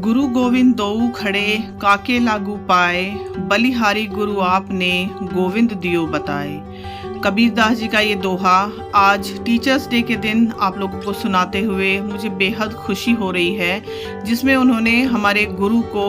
गुरु गोविंद दोऊ खड़े काके लागू पाए, बलिहारी गुरु आपने गोविंद दियो बताए। कबीरदास जी का ये दोहा आज टीचर्स डे के दिन आप लोगों को सुनाते हुए मुझे बेहद खुशी हो रही है, जिसमें उन्होंने हमारे गुरु को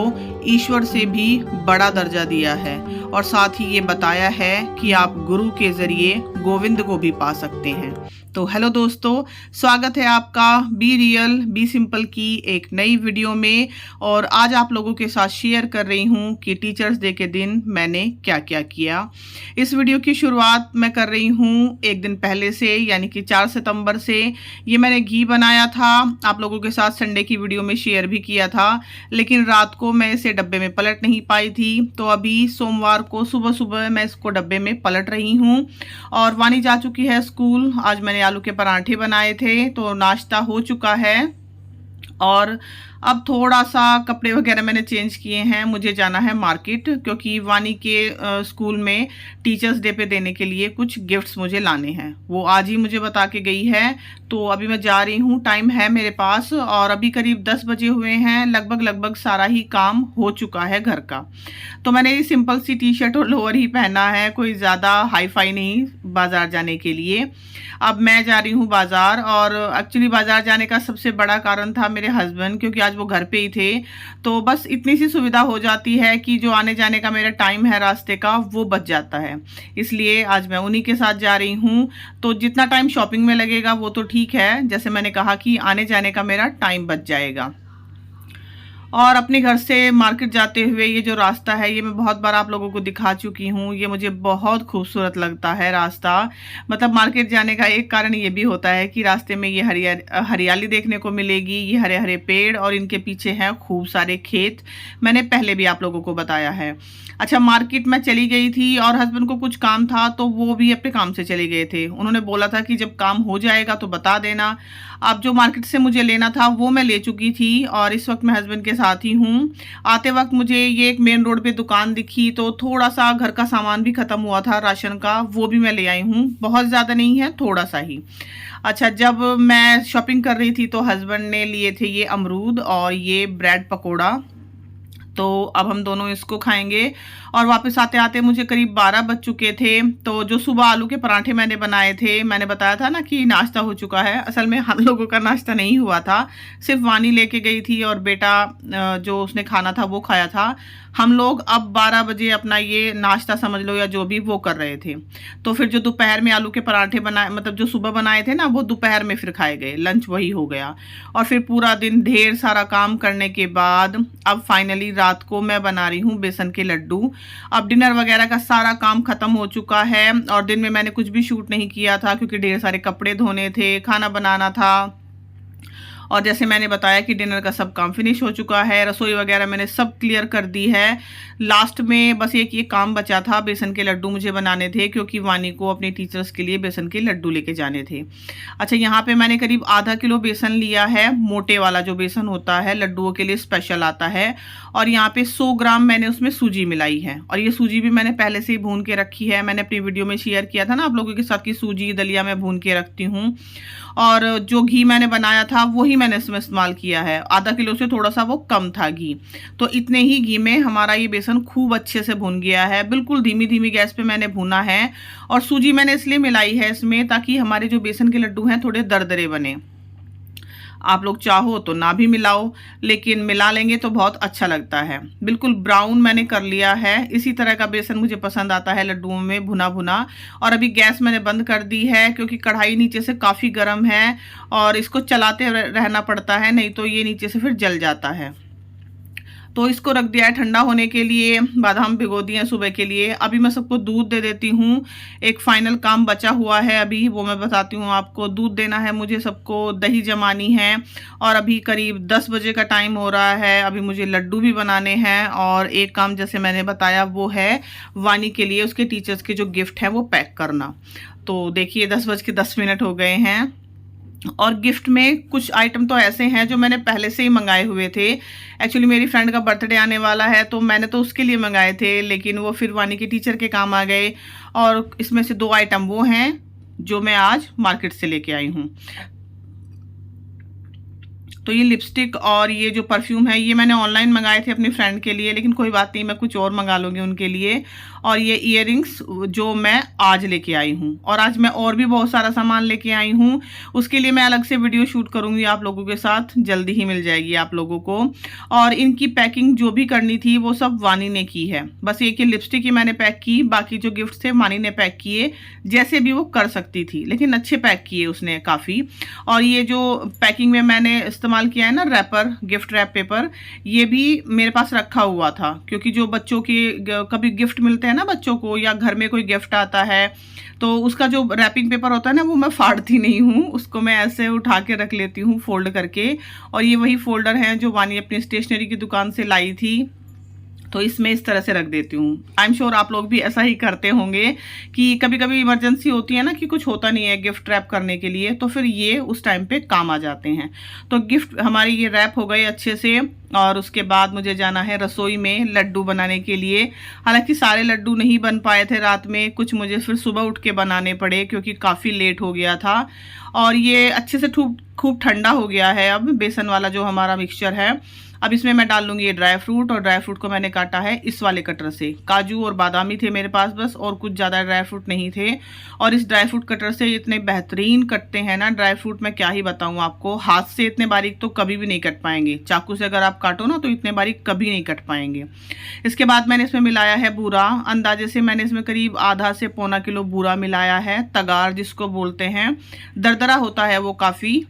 ईश्वर से भी बड़ा दर्जा दिया है और साथ ही ये बताया है कि आप गुरु के जरिए गोविंद को भी पा सकते हैं। तो हेलो दोस्तों, स्वागत है आपका बी रियल बी सिंपल की एक नई वीडियो में। और आज आप लोगों के साथ शेयर कर रही हूँ कि टीचर्स डे के दिन मैंने क्या क्या किया। इस वीडियो की शुरुआत मैं कर रही हूँ एक दिन पहले से, यानी कि 4 सितंबर से। ये मैंने घी बनाया था, आप लोगों के साथ संडे की वीडियो में शेयर भी किया था, लेकिन रात को मैं इसे डब्बे में पलट नहीं पाई थी। तो अभी सोमवार को सुबह सुबह मैं इसको डब्बे में पलट रही हूँ और वानी जा चुकी है स्कूल। आज मैंने आलू के पराठे बनाए थे, तो नाश्ता हो चुका है और अब थोड़ा सा कपड़े वगैरह मैंने चेंज किए हैं। मुझे जाना है मार्केट, क्योंकि वानी के स्कूल में टीचर्स डे पे देने के लिए कुछ गिफ्ट्स मुझे लाने हैं। वो आज ही मुझे बता के गई है, तो अभी मैं जा रही हूँ। टाइम है मेरे पास और अभी करीब 10 बजे हुए हैं। लगभग सारा ही काम हो चुका है घर का। तो मैंने ये सिंपल सी टी शर्ट और लोअर ही पहना है, कोई ज़्यादा हाई फाई नहीं बाज़ार जाने के लिए। अब मैं जा रही हूँ बाज़ार, और एक्चुअली बाज़ार जाने का सबसे बड़ा कारण था मेरे हस्बैंड, क्योंकि आज वो घर पे ही थे। तो बस इतनी सी सुविधा हो जाती है कि जो आने जाने का मेरा टाइम है रास्ते का, वो बच जाता है। इसलिए आज मैं उन्हीं के साथ जा रही हूँ। तो जितना टाइम शॉपिंग में लगेगा वो तो ठीक है, जैसे मैंने कहा कि आने जाने का मेरा टाइम बच जाएगा। और अपने घर से मार्केट जाते हुए ये जो रास्ता है, ये मैं बहुत बार आप लोगों को दिखा चुकी हूँ। ये मुझे बहुत खूबसूरत लगता है रास्ता। मतलब मार्केट जाने का एक कारण ये भी होता है कि रास्ते में ये हरियाली देखने को मिलेगी, ये हरे हरे पेड़, और इनके पीछे हैं खूब सारे खेत। मैंने पहले भी आप लोगों को बताया है। अच्छा, मार्केट में चली गई थी और हस्बैंड को कुछ काम था, तो वो भी अपने काम से चले गए थे। उन्होंने बोला था कि जब काम हो जाएगा तो बता देना। अब जो मार्केट से मुझे लेना था वो मैं ले चुकी थी और इस वक्त मैं हस्बैंड के साथ ही हूँ। आते वक्त मुझे ये एक मेन रोड पे दुकान दिखी, तो थोड़ा सा घर का सामान भी खत्म हुआ था राशन का, वो भी मैं ले आई हूँ। बहुत ज़्यादा नहीं है, थोड़ा सा ही। अच्छा, जब मैं शॉपिंग कर रही थी तो हस्बैंड ने लिए थे ये अमरूद और ये ब्रेड पकौड़ा। तो अब हम दोनों इसको खाएंगे। और वापस आते आते मुझे करीब 12 बज चुके थे। तो जो सुबह आलू के पराठे मैंने बनाए थे, मैंने बताया था ना कि नाश्ता हो चुका है। असल में हम लोगों का नाश्ता नहीं हुआ था, सिर्फ वानी लेके गई थी और बेटा जो उसने खाना था वो खाया था। हम लोग अब 12 बजे अपना ये नाश्ता समझ लो या जो भी वो कर रहे थे। तो फिर जो दोपहर में आलू के पराठे बनाए, मतलब जो सुबह बनाए थे ना, वो दोपहर में फिर खाए गए, लंच वही हो गया। और फिर पूरा दिन ढेर सारा काम करने के बाद अब फाइनली रात को मैं बना रही हूँ बेसन के लड्डू। अब डिनर वगैरह का सारा काम खत्म हो चुका है और दिन में मैंने कुछ भी शूट नहीं किया था, क्योंकि ढेर सारे कपड़े धोने थे, खाना बनाना था। और जैसे मैंने बताया कि डिनर का सब काम फिनिश हो चुका है, रसोई वगैरह मैंने सब क्लियर कर दी है। लास्ट में बस एक ये काम बचा था, बेसन के लड्डू मुझे बनाने थे, क्योंकि वानी को अपने टीचर्स के लिए बेसन के लड्डू लेके जाने थे। अच्छा, यहाँ पे मैंने करीब आधा किलो बेसन लिया है, मोटे वाला जो बेसन होता है, लड्डुओं के लिए स्पेशल आता है। और यहाँ पे 100 ग्राम मैंने उसमें सूजी मिलाई है, और ये सूजी भी मैंने पहले से ही भून के रखी है। मैंने अपनी वीडियो में शेयर किया था ना आप लोगों के साथ कि सूजी दलिया मैं भून के रखती हूँ। और जो घी मैंने बनाया था वही मैंने इसमें इस्तेमाल किया है। आधा किलो से थोड़ा सा वो कम था घी। तो इतने ही घी में हमारा ये बेसन खूब अच्छे से भुन गया है। बिल्कुल धीमी धीमी गैस पे मैंने भुना है। और सूजी मैंने इसलिए मिलाई है इसमें, ताकि हमारे जो बेसन के लड्डू हैं थोड़े दरदरे बने। आप लोग चाहो तो ना भी मिलाओ, लेकिन मिला लेंगे तो बहुत अच्छा लगता है। बिल्कुल ब्राउन मैंने कर लिया है। इसी तरह का बेसन मुझे पसंद आता है लड्डुओं में, भुना भुना। और अभी गैस मैंने बंद कर दी है, क्योंकि कढ़ाई नीचे से काफ़ी गर्म है और इसको चलाते रहना पड़ता है, नहीं तो ये नीचे से फिर जल जाता है। तो इसको रख दिया है ठंडा होने के लिए। बादाम भिगो दिए हैं सुबह के लिए। अभी मैं सबको दूध दे देती हूँ। एक फाइनल काम बचा हुआ है अभी, वो मैं बताती हूँ आपको। दूध देना है मुझे सबको, दही जमानी है। और अभी करीब 10 बजे का टाइम हो रहा है। अभी मुझे लड्डू भी बनाने हैं, और एक काम जैसे मैंने बताया वो है वानी के लिए उसके टीचर्स के जो गिफ्ट है वो पैक करना। तो देखिए 10:10 हो गए हैं। और गिफ्ट में कुछ आइटम तो ऐसे हैं जो मैंने पहले से ही मंगाए हुए थे। एक्चुअली मेरी फ्रेंड का बर्थडे आने वाला है, तो मैंने तो उसके लिए मंगाए थे, लेकिन वो फिर वानी के टीचर के काम आ गए। और इसमें से 2 आइटम वो हैं जो मैं आज मार्केट से लेके आई हूँ। तो ये लिपस्टिक और ये जो परफ्यूम है ये मैंने ऑनलाइन मंगाए थे अपनी फ्रेंड के लिए, लेकिन कोई बात नहीं, मैं कुछ और मंगा लूँगी उनके लिए। और ये इयररिंग्स जो मैं आज लेके आई हूँ, और आज मैं और भी बहुत सारा सामान लेके आई हूँ, उसके लिए मैं अलग से वीडियो शूट करूँगी आप लोगों के साथ, जल्दी ही मिल जाएगी आप लोगों को। और इनकी पैकिंग जो भी करनी थी वो सब वानी ने की है, बस एक ही लिपस्टिक ही मैंने पैक की, बाकी जो गिफ्ट थे वानी ने पैक किए, जैसे भी वो कर सकती थी, लेकिन अच्छे पैक किए उसने काफ़ी। और ये जो पैकिंग में मैंने इस्तेमाल किया है ना रैपर, गिफ्ट रैप पेपर, ये भी मेरे पास रखा हुआ था, क्योंकि जो बच्चों के कभी गिफ्ट मिलते हैं ना बच्चों को, या घर में कोई गिफ्ट आता है, तो उसका जो रैपिंग पेपर होता है ना वो मैं फाड़ती नहीं हूँ, उसको मैं ऐसे उठा के रख लेती हूँ फोल्ड करके। और ये वही फोल्डर हैं जो वानी अपनी स्टेशनरी की दुकान से लाई थी, तो इसमें इस तरह से रख देती हूँ। आई एम श्योर आप लोग भी ऐसा ही करते होंगे कि कभी कभी इमरजेंसी होती है ना, कि कुछ होता नहीं है गिफ्ट रैप करने के लिए, तो फिर ये उस टाइम पे काम आ जाते हैं। तो गिफ्ट हमारी ये रैप हो गई अच्छे से। और उसके बाद मुझे जाना है रसोई में लड्डू बनाने के लिए। हालांकि सारे लड्डू नहीं बन पाए थे रात में, कुछ मुझे फिर सुबह उठ के बनाने पड़े क्योंकि काफ़ी लेट हो गया था। और ये अच्छे से खूब ठंडा हो गया है अब बेसन वाला जो हमारा मिक्सचर है। अब इसमें मैं डाल लूँगी ये ड्राई फ्रूट, और ड्राई फ्रूट को मैंने काटा है इस वाले कटर से। काजू और बादाम ही थे मेरे पास बस, और कुछ ज़्यादा ड्राई फ्रूट नहीं थे। और इस ड्राई फ्रूट कटर से इतने बेहतरीन कटते हैं ना ड्राई फ्रूट, मैं क्या ही बताऊँ आपको। हाथ से इतने बारीक तो कभी भी नहीं कट पाएंगे, चाकू से अगर आप काटो ना तो इतने बारीक कभी नहीं कट पाएंगे। इसके बाद मैंने इसमें मिलाया है बूरा, अंदाजे से मैंने इसमें करीब आधा से पौना किलो बूरा मिलाया है, तगार जिसको बोलते हैं। दरदरा होता है वो काफ़ी।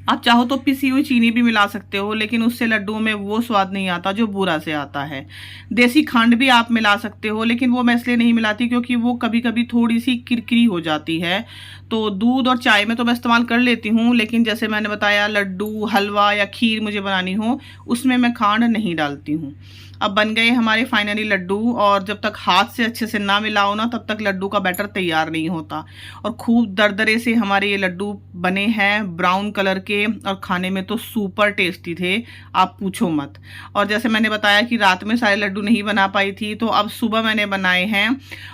आप चाहो तो पिसी हुई चीनी भी मिला सकते हो, लेकिन उससे लड्डुओं में वो स्वाद नहीं आता जो बूरा से आता है। देसी खंड भी आप मिला सकते हो, लेकिन वो मैं इसलिए नहीं मिलाती क्योंकि वो कभी कभी थोड़ी सी किरकिरी हो जाती है। तो दूध और चाय में तो मैं इस्तेमाल कर लेती हूँ, लेकिन जैसे मैंने बताया लड्डू, हलवा या खीर मुझे बनानी हो, उसमें मैं खांड नहीं डालती हूँ। अब बन गए हमारे फाइनली लड्डू, और जब तक हाथ से अच्छे से ना मिलाओ ना तब तक लड्डू का बैटर तैयार नहीं होता। और खूब दरदरे से हमारे ये लड्डू बने हैं, ब्राउन कलर के, और खाने में तो सुपर टेस्टी थे, आप पूछो मत। और जैसे मैंने बताया कि रात में सारे लड्डू नहीं बना पाई थी, तो अब सुबह मैंने बनाए हैं।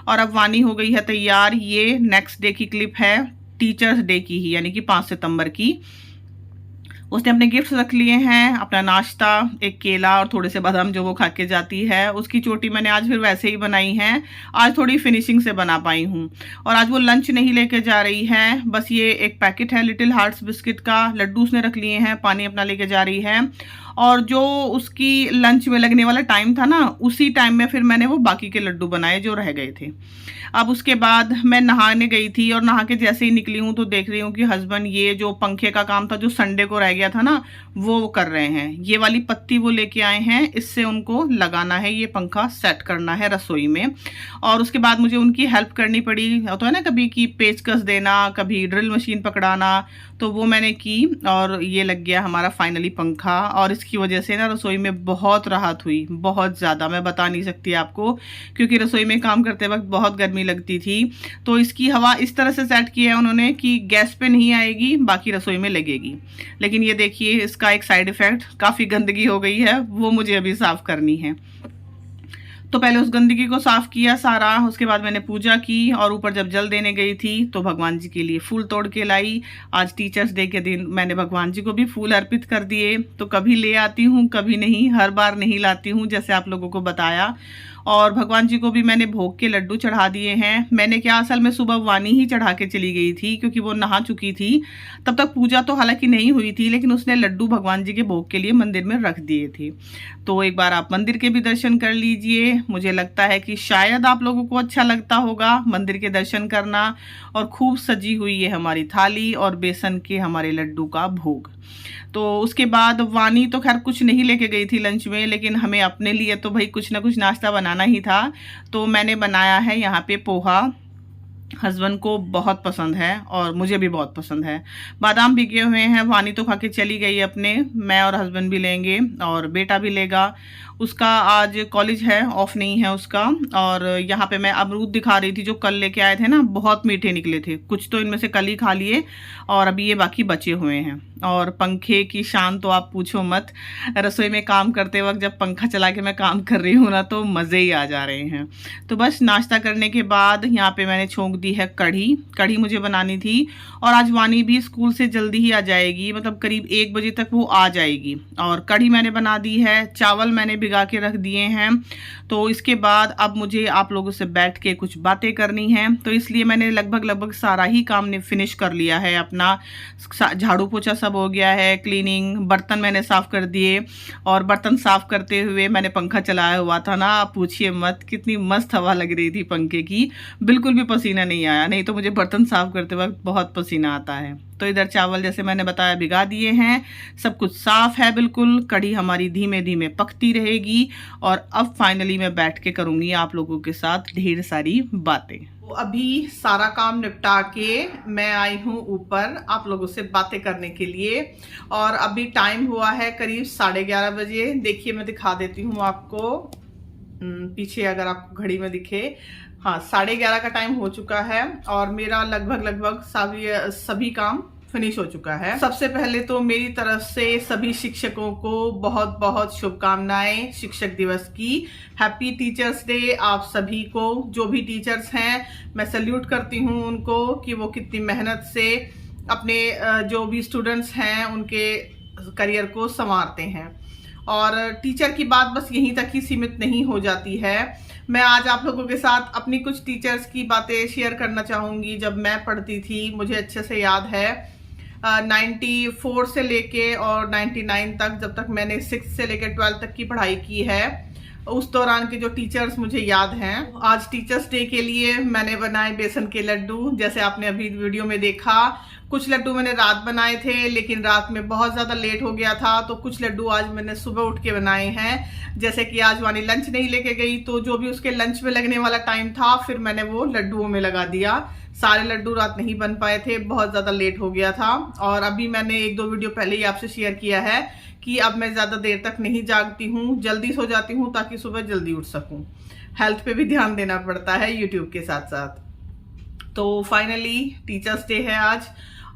और अब वानी हो गई है तैयार। ये नेक्स्ट डे की क्लिप है, टीचर्स डे की ही, यानी कि 5 सितंबर की। उसने अपने गिफ्ट्स रख लिए हैं, अपना नाश्ता, एक केला और थोड़े से बादाम जो वो खा के जाती है। उसकी चोटी मैंने आज फिर वैसे ही बनाई है, आज थोड़ी फिनिशिंग से बना पाई हूँ। और आज वो लंच नहीं लेके जा रही है, बस ये एक पैकेट है लिटिल हार्ट्स बिस्किट का, लड्डू उसने रख लिए हैं, पानी अपना लेके जा रही है। और जो उसकी लंच में लगने वाला टाइम था ना, उसी टाइम में फिर मैंने वो बाकी के लड्डू बनाए जो रह गए थे। अब उसके बाद मैं नहाने गई थी, और नहा के जैसे ही निकली हूँ तो देख रही हूँ कि हस्बैंड ये जो पंखे का काम था जो संडे को रह गया था ना, वो कर रहे हैं। ये वाली पत्ती वो लेके आए हैं, इससे उनको लगाना है, ये पंखा सेट करना है रसोई में। और उसके बाद मुझे उनकी हेल्प करनी पड़ी, होता है ना कभी कि पेचकस देना, कभी ड्रिल मशीन पकड़ाना, तो वो मैंने की, और ये लग गया हमारा फाइनली पंखा। और इसकी वजह से ना रसोई में बहुत राहत हुई, बहुत ज़्यादा, मैं बता नहीं सकती आपको, क्योंकि रसोई में काम करते वक्त बहुत गर्मी लगती थी। तो इसकी हवा इस तरह से सेट किया है उन्होंने कि गैस पे नहीं आएगी, बाकी रसोई में लगेगी। लेकिन ये देखिए इसका एक साइड इफ़ेक्ट, काफ़ी गंदगी हो गई है, वो मुझे अभी साफ़ करनी है। तो पहले उस गंदगी को साफ़ किया सारा, उसके बाद मैंने पूजा की, और ऊपर जब जल देने गई थी तो भगवान जी के लिए फूल तोड़ के लाई। आज टीचर्स डे के दिन मैंने भगवान जी को भी फूल अर्पित कर दिए। तो कभी ले आती हूँ, कभी नहीं, हर बार नहीं लाती हूँ जैसे आप लोगों को बताया। और भगवान जी को भी मैंने भोग के लड्डू चढ़ा दिए हैं। मैंने क्या, असल में सुबह वानी ही चढ़ा के चली गई थी, क्योंकि वो नहा चुकी थी। तब तक पूजा तो हालांकि नहीं हुई थी, लेकिन उसने लड्डू भगवान जी के भोग के लिए मंदिर में रख दिए थे। तो एक बार आप मंदिर के भी दर्शन कर लीजिए, मुझे लगता है कि शायद आप लोगों को अच्छा लगता होगा मंदिर के दर्शन करना। और खूब सजी हुई है हमारी थाली, और बेसन के हमारे लड्डू का भोग। तो उसके बाद वानी तो खैर कुछ नहीं लेके गई थी लंच में, लेकिन हमें अपने लिए तो भाई कुछ ना कुछ नाश्ता बनाना ही था। तो मैंने बनाया है यहाँ पे पोहा, हस्बैंड को बहुत पसंद है और मुझे भी बहुत पसंद है। बादाम भिगे हुए हैं, वानी तो खा के चली गई अपने, मैं और हस्बैंड भी लेंगे और बेटा भी लेगा। उसका आज कॉलेज है, ऑफ नहीं है उसका। और यहाँ पे मैं अमरूद दिखा रही थी जो कल लेके आए थे ना, बहुत मीठे निकले थे। कुछ तो इनमें से कल ही खा लिए और अभी ये बाकी बचे हुए हैं। और पंखे की शान तो आप पूछो मत, रसोई में काम करते वक्त जब पंखा चला के मैं काम कर रही हूँ ना तो मज़े ही आ जा रहे हैं। तो बस नाश्ता करने के बाद यहाँ पे मैंने छोंक दी है कढ़ी। कढ़ी मुझे बनानी थी और आज वानी भी स्कूल से जल्दी ही आ जाएगी, मतलब करीब 1 बजे तक वो आ जाएगी। और कढ़ी मैंने बना दी है, चावल मैंने भिगा के रख दिए हैं। तो इसके बाद अब मुझे आप लोगों से बैठ के कुछ बातें करनी हैं, तो इसलिए मैंने लगभग सारा ही काम ने फिनिश कर लिया है अपना। झाड़ू पोछा सब हो गया है, क्लीनिंग, बर्तन मैंने साफ़ कर दिए। और बर्तन साफ़ करते हुए मैंने पंखा चलाया हुआ था ना, आप पूछिए मत, कितनी मस्त हवा लग रही थी पंखे की, बिल्कुल भी पसीना नहीं आया। नहीं तो मुझे बर्तन साफ़ करते वक्त बहुत पसीना आता है। तो इधर चावल जैसे मैंने बताया भिगा दिए हैं, सब कुछ साफ है बिल्कुल। कढ़ी हमारी धीमे धीमे पकती रहेगी और अब फाइनली मैं बैठ के करूँगी आप लोगों के साथ ढेर सारी बातें। तो अभी सारा काम निपटा के मैं आई हूँ ऊपर आप लोगों से बातें करने के लिए। और अभी टाइम हुआ है करीब 11:30 बजे। देखिए मैं दिखा देती हूँ आपको पीछे, अगर आपको घड़ी में दिखे, हाँ 11:30 का टाइम हो चुका है और मेरा लगभग सभी काम फिनिश हो चुका है। सबसे पहले तो मेरी तरफ से सभी शिक्षकों को बहुत बहुत शुभकामनाएं शिक्षक दिवस की। हैप्पी टीचर्स डे आप सभी को। जो भी टीचर्स हैं मैं सैल्यूट करती हूँ उनको कि वो कितनी मेहनत से अपने जो भी स्टूडेंट्स हैं उनके करियर को संवारते हैं। और टीचर की बात बस यहीं तक ही सीमित नहीं हो जाती है। मैं आज आप लोगों के साथ अपनी कुछ टीचर्स की बातें शेयर करना चाहूँगी। जब मैं पढ़ती थी मुझे अच्छे से याद है 94 से लेके और 99 तक, जब तक मैंने 6 से लेके 12 तक की पढ़ाई की है, उस दौरान के जो टीचर्स मुझे याद हैं। आज टीचर्स डे के लिए मैंने बनाए बेसन के लड्डू, जैसे आपने अभी वीडियो में देखा। कुछ लड्डू मैंने रात बनाए थे लेकिन रात में बहुत ज़्यादा लेट हो गया था, तो कुछ लड्डू आज मैंने सुबह उठ के बनाए हैं। जैसे कि आज वानी लंच नहीं लेके गई तो जो भी उसके लंच में लगने वाला टाइम था फिर मैंने वो लड्डुओं में लगा दिया। सारे लड्डू रात नहीं बन पाए थे, बहुत ज़्यादा लेट हो गया था। और अभी मैंने 1-2 वीडियो पहले ही आपसे शेयर किया है कि अब मैं ज़्यादा देर तक नहीं जागती हूँ, जल्दी सो जाती हूँ ताकि सुबह जल्दी उठ सकूँ। हेल्थ पे भी ध्यान देना पड़ता है यूट्यूब के साथ साथ। तो फाइनली टीचर्स डे है आज।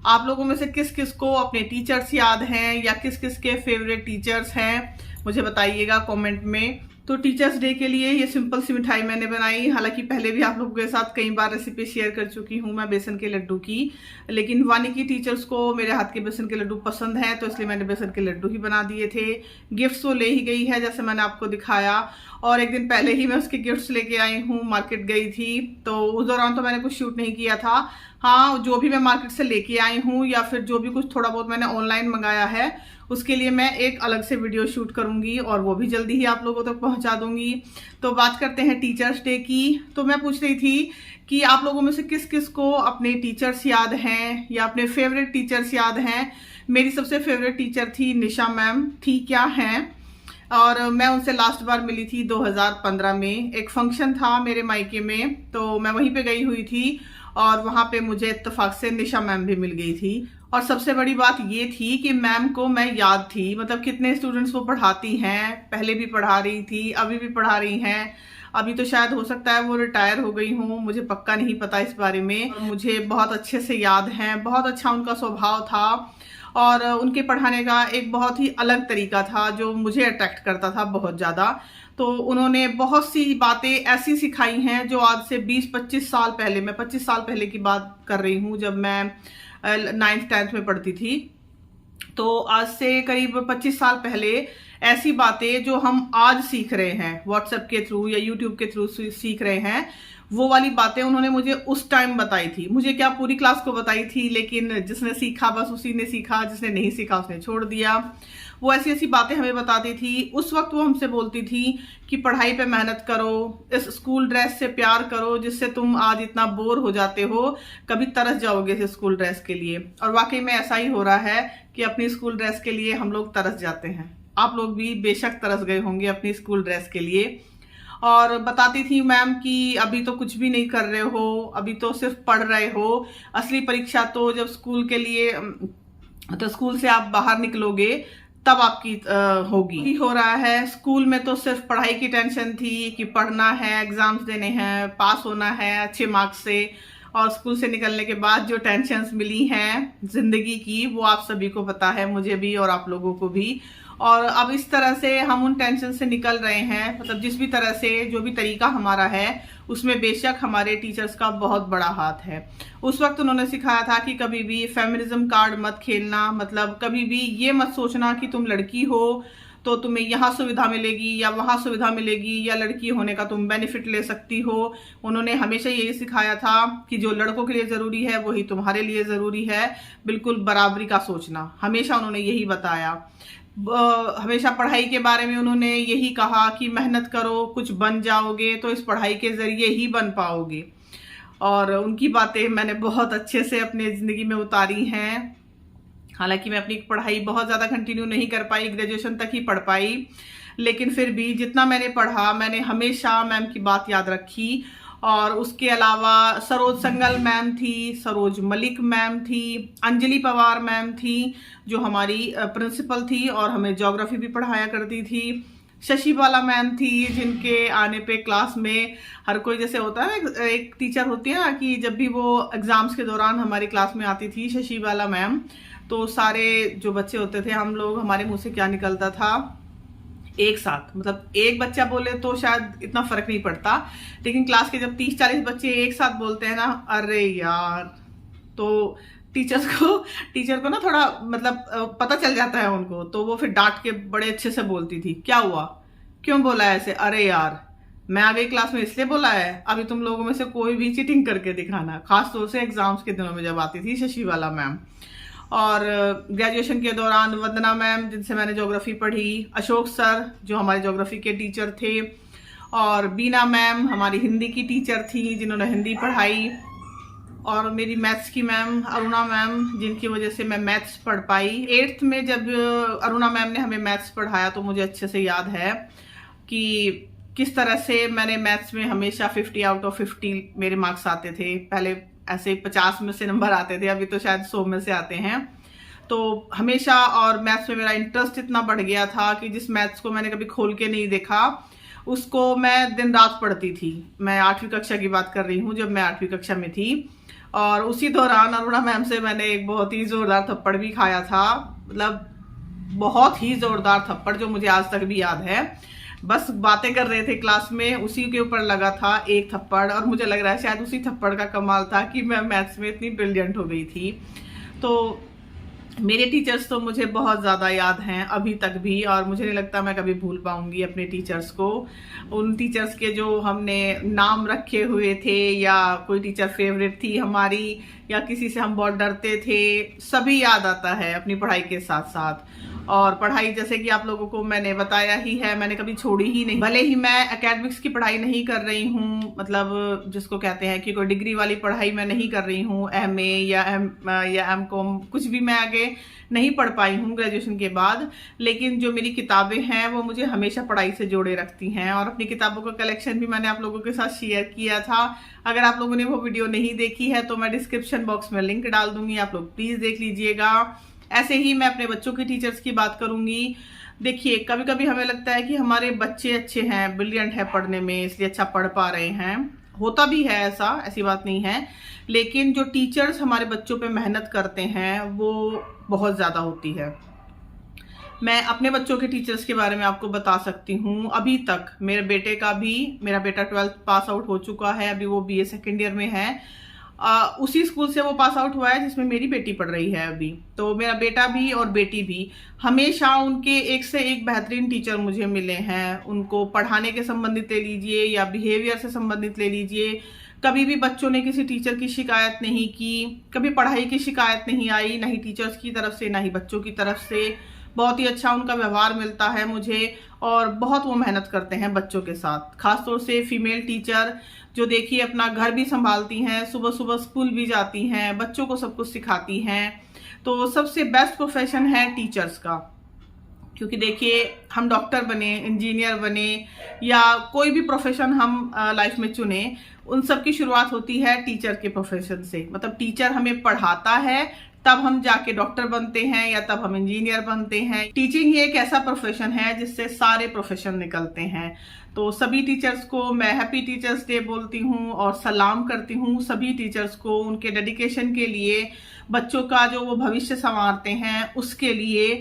आप लोगों में से किस किस को अपने टीचर्स याद हैं या किस किस के फेवरेट टीचर्स हैं मुझे बताइएगा कमेंट में। तो टीचर्स डे के लिए ये सिंपल सी मिठाई मैंने बनाई। हालांकि पहले भी आप लोगों के साथ कई बार रेसिपी शेयर कर चुकी हूँ मैं बेसन के लड्डू की, लेकिन वानी की टीचर्स को मेरे हाथ के बेसन के लड्डू पसंद हैं तो इसलिए मैंने बेसन के लड्डू ही बना दिए थे। गिफ्ट्स वो ले ही गई है जैसे मैंने आपको दिखाया, और एक दिन पहले ही मैं उसके गिफ्ट्स लेके आई हूँ। मार्केट गई थी तो उस दौरान तो मैंने कुछ शूट नहीं किया था। हाँ, जो भी मैं मार्केट से लेके आई हूँ या फिर जो भी कुछ थोड़ा बहुत मैंने ऑनलाइन मंगाया है उसके लिए मैं एक अलग से वीडियो शूट करूंगी और वो भी जल्दी ही आप लोगों तक पहुंचा दूंगी। तो बात करते हैं टीचर्स डे की। तो मैं पूछ रही थी कि आप लोगों में से किस किस को अपने टीचर्स याद हैं या अपने फेवरेट टीचर्स याद हैं। मेरी सबसे फेवरेट टीचर थी निशा मैम, थी क्या हैं, और मैं उनसे लास्ट बार मिली थी 2015 में। एक फंक्शन था मेरे मायके में तो मैं वहीं पे गई हुई थी और वहाँ पे मुझे इत्तेफाक से निशा मैम भी मिल गई थी। और सबसे बड़ी बात ये थी कि मैम को मैं याद थी, मतलब कितने स्टूडेंट्स वो पढ़ाती हैं, पहले भी पढ़ा रही थी, अभी भी पढ़ा रही हैं। अभी तो शायद हो सकता है वो रिटायर हो गई हूँ, मुझे पक्का नहीं पता इस बारे में। मुझे बहुत अच्छे से याद हैं, बहुत अच्छा उनका स्वभाव था और उनके पढ़ाने का एक बहुत ही अलग तरीका था जो मुझे अट्रैक्ट करता था बहुत ज़्यादा। तो उन्होंने बहुत सी बातें ऐसी सिखाई हैं जो आज से 20-25 साल पहले, मैं 25 साल पहले की बात कर रही हूँ जब मैं 9th 10th में पढ़ती थी। तो आज से करीब 25 साल पहले ऐसी बातें जो हम आज सीख रहे हैं व्हाट्सएप के थ्रू या यूट्यूब के थ्रू सीख रहे हैं, वो वाली बातें उन्होंने मुझे उस टाइम बताई थी। मुझे क्या पूरी क्लास को बताई थी, लेकिन जिसने सीखा बस उसी ने सीखा, जिसने नहीं सीखा उसने छोड़ दिया। वो ऐसी ऐसी बातें हमें बताती थी। उस वक्त वो हमसे बोलती थी कि पढ़ाई पे मेहनत करो, इस स्कूल ड्रेस से प्यार करो जिससे तुम आज इतना बोर हो जाते हो, कभी तरस जाओगे इस स्कूल ड्रेस के लिए। और वाकई में ऐसा ही हो रहा है कि अपनी स्कूल ड्रेस के लिए हम लोग तरस जाते हैं। आप लोग भी बेशक तरस गए होंगे अपनी स्कूल ड्रेस के लिए। और बताती थी मैम कि अभी तो कुछ भी नहीं कर रहे हो, अभी तो सिर्फ पढ़ रहे हो, असली परीक्षा तो जब स्कूल के लिए, तो स्कूल से आप बाहर निकलोगे तब आपकी होगी। हो रहा है स्कूल में तो सिर्फ पढ़ाई की टेंशन थी कि पढ़ना है, एग्जाम्स देने हैं, पास होना है अच्छे मार्क्स से, और स्कूल से निकलने के बाद जो टेंशन्स मिली हैं जिंदगी की वो आप सभी को पता है, मुझे भी और आप लोगों को भी। और अब इस तरह से हम उन टेंशन से निकल रहे हैं। मतलब जिस भी तरह से जो भी तरीका हमारा है उसमें बेशक हमारे टीचर्स का बहुत बड़ा हाथ है। उस वक्त उन्होंने सिखाया था कि कभी भी फेमिनिज्म कार्ड मत खेलना, मतलब कभी भी ये मत सोचना कि तुम लड़की हो तो तुम्हें यहाँ सुविधा मिलेगी या वहाँ सुविधा मिलेगी या लड़की होने का तुम बेनिफिट ले सकती हो। उन्होंने हमेशा यही सिखाया था कि जो लड़कों के लिए ज़रूरी है वही तुम्हारे लिए ज़रूरी है। बिल्कुल बराबरी का सोचना, हमेशा उन्होंने यही बताया। हमेशा पढ़ाई के बारे में उन्होंने यही कहा कि मेहनत करो, कुछ बन जाओगे तो इस पढ़ाई के ज़रिए ही बन पाओगे। और उनकी बातें मैंने बहुत अच्छे से अपनी ज़िंदगी में उतारी हैं। हालांकि मैं अपनी पढ़ाई बहुत ज़्यादा कंटिन्यू नहीं कर पाई, ग्रेजुएशन तक ही पढ़ पाई, लेकिन फिर भी जितना मैंने पढ़ा मैंने हमेशा मैम की बात याद रखी। और उसके अलावा सरोज संगल मैम थी, सरोज मलिक मैम थी, अंजलि पवार मैम थी जो हमारी प्रिंसिपल थी और हमें ज्योग्राफी भी पढ़ाया करती थी। शशि बाला मैम थी जिनके आने पे क्लास में हर कोई, जैसे होता है ना एक टीचर होती है ना कि जब भी वो एग्जाम्स के दौरान हमारी क्लास में आती थी शशि बाला मैम, तो सारे जो बच्चे होते थे हम लोग, हमारे मुंह से क्या निकलता था एक साथ, मतलब एक बच्चा बोले तो शायद इतना फर्क नहीं पड़ता, लेकिन क्लास के जब 30-40 बच्चे एक साथ बोलते हैं ना, अरे यार, तो टीचर को ना थोड़ा मतलब पता चल जाता है उनको, तो वो फिर डांट के बड़े अच्छे से बोलती थी, क्या हुआ, क्यों बोला ऐसे, अरे यार मैं आ गई क्लास में इसलिए बोला है, अभी तुम लोगों में से कोई भी चीटिंग करके दिखाना। खास तौर से एग्जाम्स के दिनों में जब आती थी शशि वाला मैम। और ग्रेजुएशन के दौरान वंदना मैम जिनसे मैंने ज्योग्राफी पढ़ी, अशोक सर जो हमारे ज्योग्राफी के टीचर थे, और बीना मैम हमारी हिंदी की टीचर थी जिन्होंने हिंदी पढ़ाई, और मेरी मैथ्स की मैम अरुणा मैम जिनकी वजह से मैं मैथ्स पढ़ पाई। 8th में जब अरुणा मैम ने हमें मैथ्स पढ़ाया तो मुझे अच्छे से याद है कि किस तरह से मैंने मैथ्स में हमेशा 50 आउट ऑफ 50 मेरे मार्क्स आते थे। पहले ऐसे 50 में से नंबर आते थे, अभी तो शायद 100 में से आते हैं। तो हमेशा, और मैथ्स में मेरा इंटरेस्ट इतना बढ़ गया था कि जिस मैथ्स को मैंने कभी खोल के नहीं देखा उसको मैं दिन रात पढ़ती थी। मैं 8वीं कक्षा की बात कर रही हूँ, जब मैं 8वीं कक्षा में थी। और उसी दौरान अरुणा मैम से मैंने एक बहुत ही जोरदार थप्पड़ भी खाया था, मतलब बहुत ही जोरदार थप्पड़ जो मुझे आज तक भी याद है। बस बातें कर रहे थे क्लास में, उसी के ऊपर लगा था एक थप्पड़, और मुझे लग रहा है शायद उसी थप्पड़ का कमाल था कि मैं मैथ्स में इतनी ब्रिलियंट हो गई थी। तो मेरे टीचर्स तो मुझे बहुत ज़्यादा याद हैं अभी तक भी, और मुझे नहीं लगता मैं कभी भूल पाऊंगी अपने टीचर्स को। उन टीचर्स के जो हमने नाम रखे हुए थे, या कोई टीचर फेवरेट थी हमारी, या किसी से हम बहुत डरते थे, सभी याद आता है अपनी पढ़ाई के साथ साथ। और पढ़ाई जैसे कि आप लोगों को मैंने बताया ही है, मैंने कभी छोड़ी ही नहीं। भले ही मैं एकेडमिक्स की पढ़ाई नहीं कर रही हूँ, मतलब जिसको कहते हैं कि कोई डिग्री वाली पढ़ाई मैं नहीं कर रही हूँ, MA या M.Com, कुछ भी मैं आगे नहीं पढ़ पाई हूँ ग्रेजुएशन के बाद, लेकिन जो मेरी किताबें हैं वो मुझे हमेशा पढ़ाई से जोड़े रखती हैं। और अपनी किताबों का कलेक्शन भी मैंने आप लोगों के साथ शेयर किया था। अगर आप लोगों ने वो वीडियो नहीं देखी है तो मैं डिस्क्रिप्शन बॉक्स में लिंक डाल दूंगी, आप लोग प्लीज देख लीजिएगा। ऐसे ही मैं अपने बच्चों के टीचर्स की बात करूंगी। देखिए, कभी कभी हमें लगता है कि हमारे बच्चे अच्छे हैं, ब्रिलियंट है पढ़ने में, इसलिए अच्छा पढ़ पा रहे हैं, होता भी है ऐसा, ऐसी बात नहीं है, लेकिन जो टीचर्स हमारे बच्चों पे मेहनत करते हैं वो बहुत ज़्यादा होती है। मैं अपने बच्चों के टीचर्स के बारे में आपको बता सकती हूँ। अभी तक मेरे बेटे का भी, मेरा बेटा 12th पास आउट हो चुका है, अभी वो BA सेकेंड ईयर में है। उसी स्कूल से वो पास आउट हुआ है जिसमें मेरी बेटी पढ़ रही है अभी। तो मेरा बेटा भी और बेटी भी, हमेशा उनके एक से एक बेहतरीन टीचर मुझे मिले हैं। उनको पढ़ाने के संबंधित ले लीजिए या बिहेवियर से संबंधित ले लीजिए, कभी भी बच्चों ने किसी टीचर की शिकायत नहीं की, कभी पढ़ाई की शिकायत नहीं आई, ना ही टीचर्स की तरफ से ना ही बच्चों की तरफ से। बहुत ही अच्छा उनका व्यवहार मिलता है मुझे, और बहुत वो मेहनत करते हैं बच्चों के साथ। खासतौर से फीमेल टीचर जो देखिए अपना घर भी संभालती हैं, सुबह सुबह स्कूल भी जाती हैं, बच्चों को सब कुछ सिखाती हैं। तो सबसे बेस्ट प्रोफेशन है टीचर्स का, क्योंकि देखिए हम डॉक्टर बने, इंजीनियर बने, या कोई भी प्रोफेशन हम लाइफ में चुने, उन सब की शुरुआत होती है टीचर के प्रोफेशन से। मतलब टीचर हमें पढ़ाता है, तब हम जाके डॉक्टर बनते हैं या तब हम इंजीनियर बनते हैं। टीचिंग ही एक ऐसा प्रोफेशन है जिससे सारे प्रोफेशन निकलते हैं। तो सभी टीचर्स को मैं हैप्पी टीचर्स डे बोलती हूँ और सलाम करती हूँ सभी टीचर्स को, उनके डेडिकेशन के लिए, बच्चों का जो वो भविष्य संवारते हैं उसके लिए।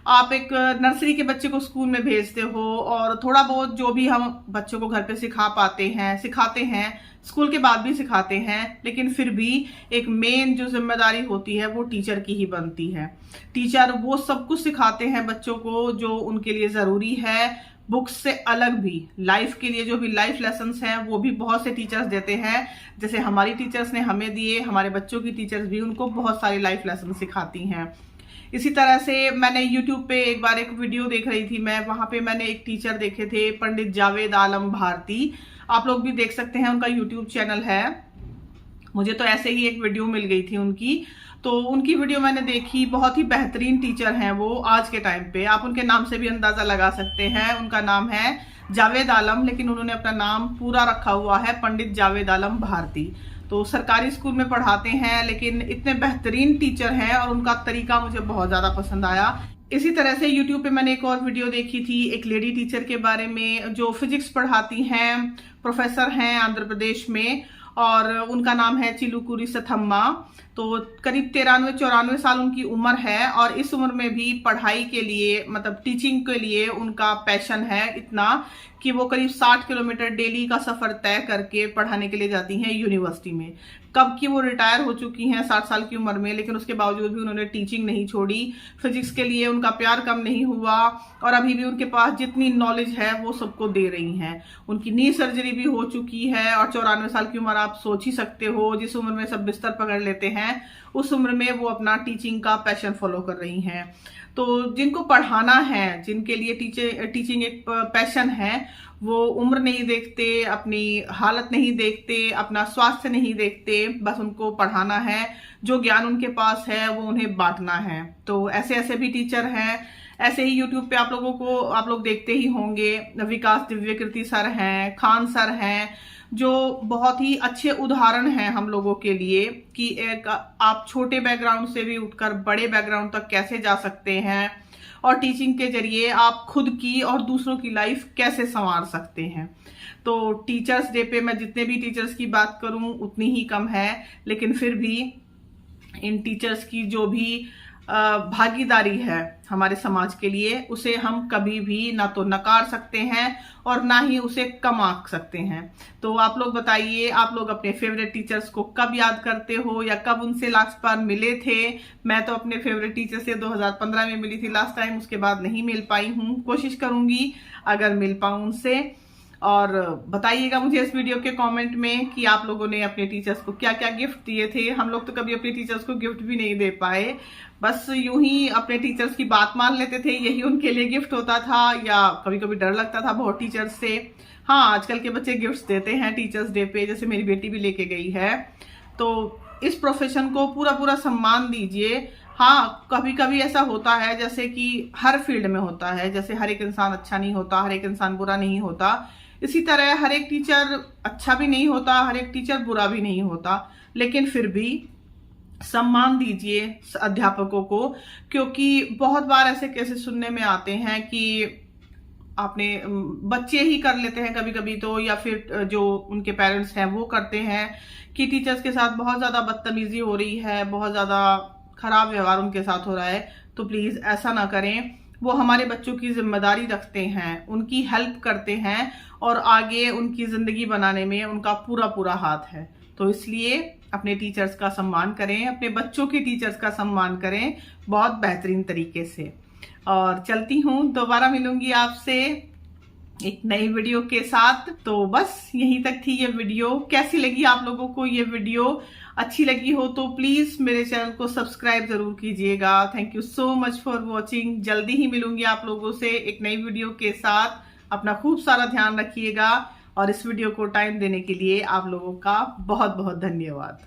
आप एक नर्सरी के बच्चे को स्कूल में भेजते हो और थोड़ा बहुत जो भी हम बच्चों को घर पे सिखाते हैं, स्कूल के बाद भी सिखाते हैं, लेकिन फिर भी एक मेन जो जिम्मेदारी होती है वो टीचर की ही बनती है। टीचर वो सब कुछ सिखाते हैं बच्चों को जो उनके लिए जरूरी है। बुक्स से अलग भी लाइफ के लिए जो भी लाइफ लेसन्स हैं वो भी बहुत से टीचर्स देते हैं। जैसे हमारी टीचर्स ने हमें दिए, हमारे बच्चों की टीचर्स भी उनको बहुत सारी लाइफ लेसन सिखाती हैं। इसी तरह से मैंने YouTube पे एक बार एक वीडियो देख रही थी मैं, वहां पे मैंने एक टीचर देखे थे, पंडित जावेद आलम भारती। आप लोग भी देख सकते हैं, उनका YouTube चैनल है। मुझे तो ऐसे ही एक वीडियो मिल गई थी उनकी, तो उनकी वीडियो मैंने देखी। बहुत ही बेहतरीन टीचर हैं वो आज के टाइम पे। आप उनके नाम से भी अंदाजा लगा सकते हैं। उनका नाम है जावेद आलम, लेकिन उन्होंने अपना नाम पूरा रखा हुआ है पंडित जावेद आलम भारती। तो सरकारी स्कूल में पढ़ाते हैं, लेकिन इतने बेहतरीन टीचर हैं और उनका तरीका मुझे बहुत ज्यादा पसंद आया। इसी तरह से YouTube पे मैंने एक और वीडियो देखी थी एक लेडी टीचर के बारे में जो फिजिक्स पढ़ाती हैं, प्रोफेसर हैं आंध्र प्रदेश में, और उनका नाम है चिलुकुरी सथम्मा। तो करीब 93-94 साल उनकी उम्र है और इस उम्र में भी पढ़ाई के लिए, मतलब टीचिंग के लिए उनका पैशन है इतना कि वो करीब 60 किलोमीटर डेली का सफर तय करके पढ़ाने के लिए जाती हैं यूनिवर्सिटी में। कब की वो रिटायर हो चुकी हैं 60 साल की उम्र में, लेकिन उसके बावजूद भी उन्होंने टीचिंग नहीं छोड़ी। फिजिक्स के लिए उनका प्यार कम नहीं हुआ और अभी भी उनके पास जितनी नॉलेज है वो सबको दे रही हैं। उनकी नी सर्जरी भी हो चुकी है और 94 साल की उम्र आप सोच ही सकते हो, जिस उम्र में सब बिस्तर पकड़ लेते हैं उस उम्र में वो अपना टीचिंग का पैशन फॉलो कर रही हैं। तो जिनको पढ़ाना है, जिनके लिए टीचिंग एक पैशन है, वो उम्र नहीं देखते, अपनी हालत नहीं देखते, अपना स्वास्थ्य नहीं देखते, बस उनको पढ़ाना है। जो ज्ञान उनके पास है वो उन्हें बांटना है। तो ऐसे ऐसे भी टीचर हैं। ऐसे ही YouTube पे आप लोग देखते ही होंगे, विकास दिव्यकृति सर हैं, खान सर हैं, जो बहुत ही अच्छे उदाहरण हैं हम लोगों के लिए कि एक आप छोटे बैकग्राउंड से भी उठकर बड़े बैकग्राउंड तक कैसे जा सकते हैं और टीचिंग के जरिए आप खुद की और दूसरों की लाइफ कैसे संवार सकते हैं। तो टीचर्स डे पे मैं जितने भी टीचर्स की बात करूं उतनी ही कम है, लेकिन फिर भी इन टीचर्स की जो भी भागीदारी है हमारे समाज के लिए, उसे हम कभी भी ना तो नकार सकते हैं और ना ही उसे कम आंक सकते हैं। तो आप लोग बताइए, आप लोग अपने फेवरेट टीचर्स को कब याद करते हो या कब उनसे लास्ट बार मिले थे? मैं तो अपने फेवरेट टीचर से 2015 में मिली थी लास्ट टाइम, उसके बाद नहीं मिल पाई हूँ। कोशिश करूंगी अगर मिल पाऊं उनसे। और बताइएगा मुझे इस वीडियो के कमेंट में कि आप लोगों ने अपने टीचर्स को क्या क्या गिफ्ट दिए थे। हम लोग तो कभी अपने टीचर्स को गिफ्ट भी नहीं दे पाए, बस यूं ही अपने टीचर्स की बात मान लेते थे, यही उनके लिए गिफ्ट होता था। या कभी कभी डर लगता था बहुत टीचर्स से। हाँ, आजकल के बच्चे गिफ्ट देते हैं टीचर्स डे पे, जैसे मेरी बेटी भी लेके गई है। तो इस प्रोफेशन को पूरा पूरा सम्मान दीजिए। हाँ, कभी कभी ऐसा होता है, जैसे कि हर फील्ड में होता है, जैसे हर एक इंसान अच्छा नहीं होता, हर एक इंसान बुरा नहीं होता, इसी तरह हर एक टीचर अच्छा भी नहीं होता, हर एक टीचर बुरा भी नहीं होता, लेकिन फिर भी सम्मान दीजिए अध्यापकों को। क्योंकि बहुत बार ऐसे केसेस सुनने में आते हैं कि आपने बच्चे ही कर लेते हैं कभी कभी तो, या फिर जो उनके पेरेंट्स हैं वो करते हैं कि टीचर्स के साथ बहुत ज्यादा बदतमीजी हो रही है, बहुत ज्यादा खराब व्यवहार उनके साथ हो रहा है। तो प्लीज ऐसा ना करें। वो हमारे बच्चों की जिम्मेदारी रखते हैं, उनकी हेल्प करते हैं और आगे उनकी जिंदगी बनाने में उनका पूरा पूरा हाथ है। तो इसलिए अपने टीचर्स का सम्मान करें, अपने बच्चों के टीचर्स का सम्मान करें बहुत बेहतरीन तरीके से। और चलती हूँ, दोबारा मिलूंगी आपसे एक नई वीडियो के साथ। तो बस यहीं तक थी ये वीडियो। कैसी लगी आप लोगों को ये वीडियो? अच्छी लगी हो तो प्लीज मेरे चैनल को सब्सक्राइब जरूर कीजिएगा। Thank you so much for watching. जल्दी ही मिलूंगी आप लोगों से एक नई वीडियो के साथ। अपना खूब सारा ध्यान रखिएगा और इस वीडियो को टाइम देने के लिए आप लोगों का बहुत बहुत धन्यवाद।